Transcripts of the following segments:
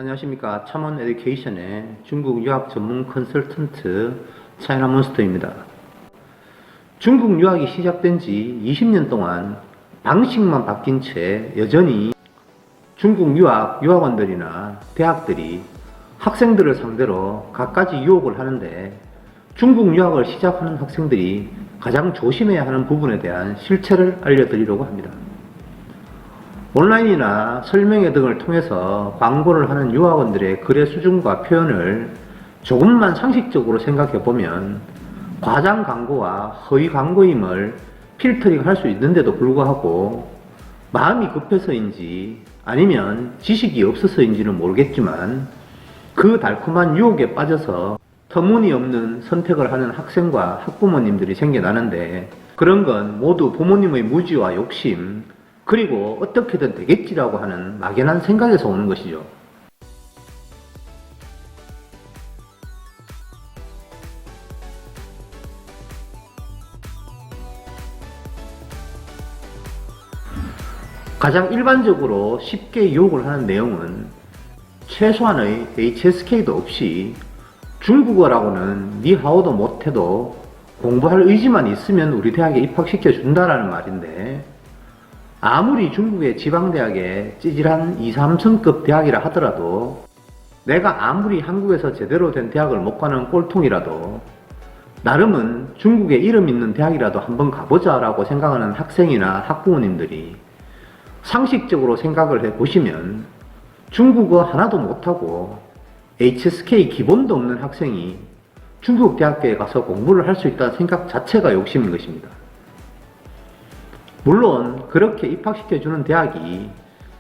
안녕하십니까. 참원 에듀케이션의 중국 유학 전문 컨설턴트 차이나몬스터입니다. 중국 유학이 시작된 지 20년 동안 방식만 바뀐 채 여전히 중국 유학원들이나 대학들이 학생들을 상대로 갖가지 유혹을 하는데, 중국 유학을 시작하는 학생들이 가장 조심해야 하는 부분에 대한 실체를 알려드리려고 합니다. 온라인이나 설명회 등을 통해서 광고를 하는 유학원들의 글의 수준과 표현을 조금만 상식적으로 생각해보면 과장 광고와 허위 광고임을 필터링 할 수 있는데도 불구하고, 마음이 급해서인지 아니면 지식이 없어서인지는 모르겠지만 그 달콤한 유혹에 빠져서 터무니없는 선택을 하는 학생과 학부모님들이 생겨나는데, 그런 건 모두 부모님의 무지와 욕심, 그리고 어떻게든 되겠지라고 하는 막연한 생각에서 오는 것이죠. 가장 일반적으로 쉽게 유혹을 하는 내용은 최소한의 HSK도 없이 중국어라고는 니하오도 못해도 공부할 의지만 있으면 우리 대학에 입학시켜 준다라는 말인데, 아무리 중국의 지방대학에 찌질한 2, 3성급 대학이라 하더라도, 내가 아무리 한국에서 제대로 된 대학을 못 가는 꼴통이라도 나름은 중국에 이름 있는 대학이라도 한번 가보자 라고 생각하는 학생이나 학부모님들이 상식적으로 생각을 해보시면, 중국어 하나도 못하고 HSK 기본도 없는 학생이 중국 대학교에 가서 공부를 할 수 있다는 생각 자체가 욕심인 것입니다. 물론 그렇게 입학시켜주는 대학이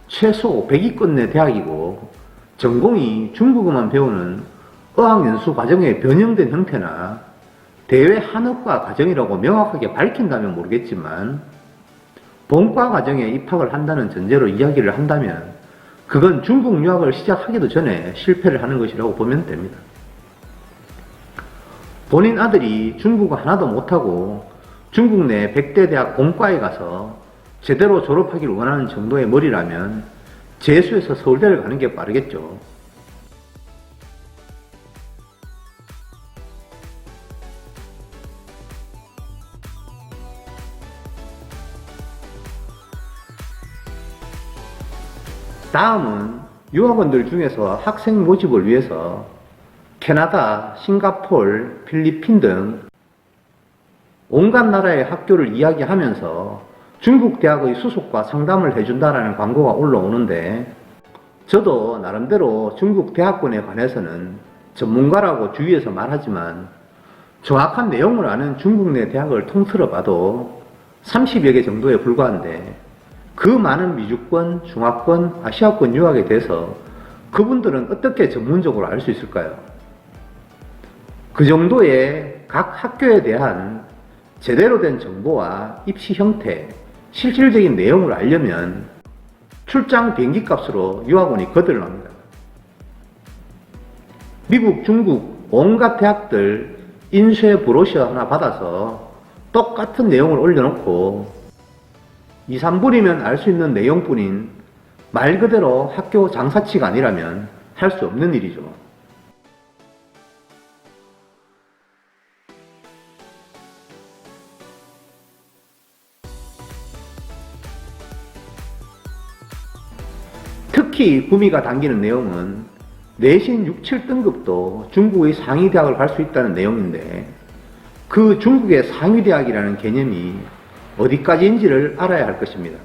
최소 100위권 내 대학이고 전공이 중국어만 배우는 어학연수 과정의 변형된 형태나 대외 한어과 과정이라고 명확하게 밝힌다면 모르겠지만, 본과 과정에 입학을 한다는 전제로 이야기를 한다면 그건 중국 유학을 시작하기도 전에 실패를 하는 것이라고 보면 됩니다. 본인 아들이 중국어 하나도 못하고 중국 내 100대 대학 본과에 가서 제대로 졸업하기를 원하는 정도의 머리라면 재수해서 서울대를 가는 게 빠르겠죠. 다음은 유학원들 중에서 학생 모집을 위해서 캐나다, 싱가폴, 필리핀 등 온갖 나라의 학교를 이야기하면서 중국 대학의 수속과 상담을 해준다라는 광고가 올라오는데, 저도 나름대로 중국 대학군에 관해서는 전문가라고 주위에서 말하지만 정확한 내용을 아는 중국 내 대학을 통틀어 봐도 30여 개 정도에 불과한데, 그 많은 미주권, 중화권, 아시아권 유학에 대해서 그분들은 어떻게 전문적으로 알 수 있을까요? 그 정도의 각 학교에 대한 제대로 된 정보와 입시 형태, 실질적인 내용을 알려면 출장 비행기 값으로 유학원이 거들납니다. 미국, 중국 온갖 대학들 인쇄 브로셔 하나 받아서 똑같은 내용을 올려놓고 2, 3분이면 알 수 있는 내용뿐인 말 그대로 학교 장사치가 아니라면 할 수 없는 일이죠. 특히 구미가 당기는 내용은 내신 6, 7등급도 중국의 상위 대학을 갈 수 있다는 내용인데, 그 중국의 상위 대학이라는 개념이 어디까지인지를 알아야 할 것입니다.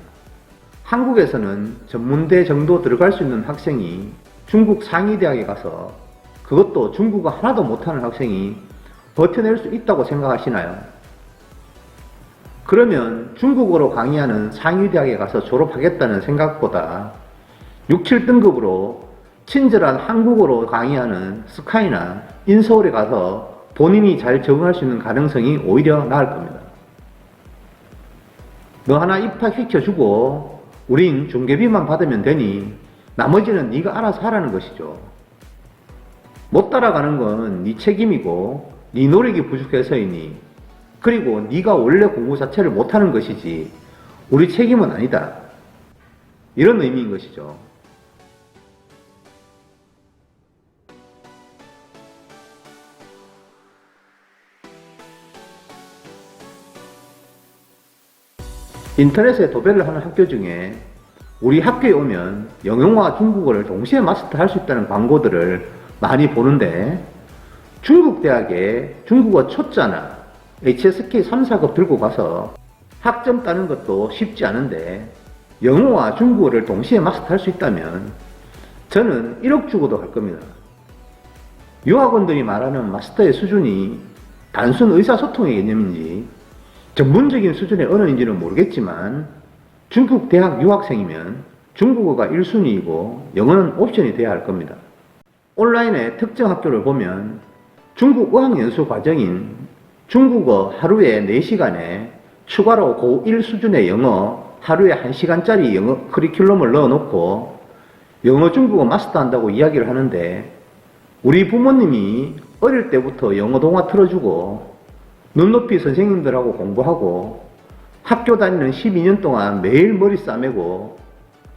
한국에서는 전문대 정도 들어갈 수 있는 학생이 중국 상위 대학에 가서, 그것도 중국어 하나도 못하는 학생이 버텨낼 수 있다고 생각하시나요? 그러면 중국어로 강의하는 상위 대학에 가서 졸업하겠다는 생각보다 6, 7등급으로 친절한 한국어로 강의하는 스카이나 인서울에 가서 본인이 잘 적응할 수 있는 가능성이 오히려 나을 겁니다. 너 하나 입학시켜주고 우린 중개비만 받으면 되니 나머지는 네가 알아서 하라는 것이죠. 못 따라가는 건 네 책임이고 네 노력이 부족해서이니, 그리고 네가 원래 공부 자체를 못하는 것이지 우리 책임은 아니다. 이런 의미인 것이죠. 인터넷에 도배를 하는 학교 중에 우리 학교에 오면 영어와 중국어를 동시에 마스터할 수 있다는 광고들을 많이 보는데, 중국 대학에 중국어 초짜나 HSK 3, 4급 들고 가서 학점 따는 것도 쉽지 않은데 영어와 중국어를 동시에 마스터할 수 있다면 저는 1억 주고도 갈 겁니다. 유학원들이 말하는 마스터의 수준이 단순 의사소통의 개념인지 전문적인 수준의 언어인지는 모르겠지만, 중국 대학 유학생이면 중국어가 1순위이고 영어는 옵션이 돼야 할 겁니다. 온라인의 특정 학교를 보면 중국 어학연수 과정인 중국어 하루에 4시간에 추가로 고1 수준의 영어 하루에 1시간짜리 영어 커리큘럼을 넣어놓고 영어 중국어 마스터한다고 이야기를 하는데, 우리 부모님이 어릴 때부터 영어 동화 틀어주고 눈높이 선생님들하고 공부하고 학교 다니는 12년 동안 매일 머리 싸매고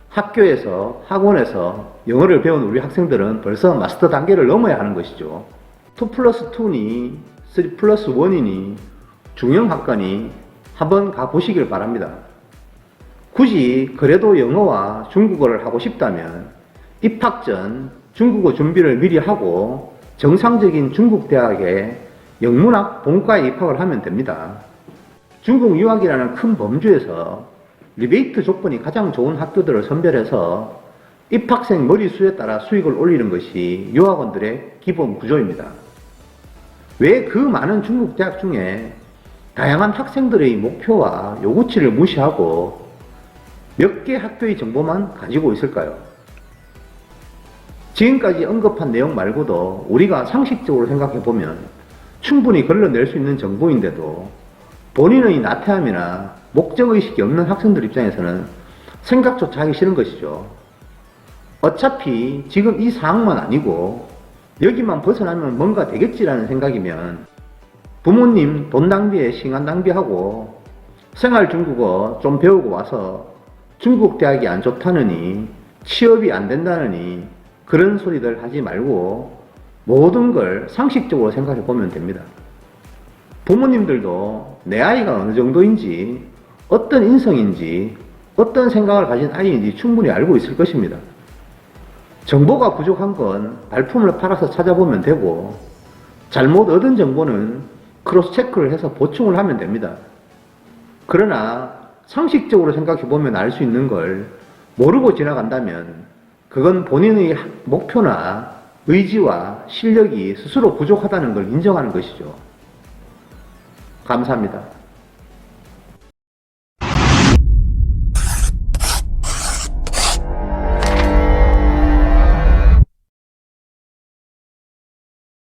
학교에서 학원에서 영어를 배운 우리 학생들은 벌써 마스터 단계를 넘어야 하는 것이죠. 2+2니 3+1이니 중형학과니 한번 가보시길 바랍니다. 굳이 그래도 영어와 중국어를 하고 싶다면 입학 전 중국어 준비를 미리 하고 정상적인 중국 대학에 영문학 본과에 입학을 하면 됩니다. 중국 유학이라는 큰 범주에서 리베이트 조건이 가장 좋은 학교들을 선별해서 입학생 머리수에 따라 수익을 올리는 것이 유학원들의 기본 구조입니다. 왜 그 많은 중국 대학 중에 다양한 학생들의 목표와 요구치를 무시하고 몇 개 학교의 정보만 가지고 있을까요? 지금까지 언급한 내용 말고도 우리가 상식적으로 생각해보면 충분히 걸러낼 수 있는 정보인데도 본인의 나태함이나 목적의식이 없는 학생들 입장에서는 생각조차 하기 싫은 것이죠. 어차피 지금 이 상황만 아니고 여기만 벗어나면 뭔가 되겠지라는 생각이면 부모님 돈 낭비에 시간 낭비하고 생활 중국어 좀 배우고 와서 중국 대학이 안 좋다느니 취업이 안 된다느니 그런 소리들 하지 말고 모든 걸 상식적으로 생각해 보면 됩니다. 부모님들도 내 아이가 어느 정도인지, 어떤 인성인지, 어떤 생각을 가진 아이인지 충분히 알고 있을 것입니다. 정보가 부족한 건 발품을 팔아서 찾아보면 되고, 잘못 얻은 정보는 크로스 체크를 해서 보충을 하면 됩니다. 그러나 상식적으로 생각해 보면 알 수 있는 걸 모르고 지나간다면 그건 본인의 목표나 의지와 실력이 스스로 부족하다는 걸 인정하는 것이죠. 감사합니다.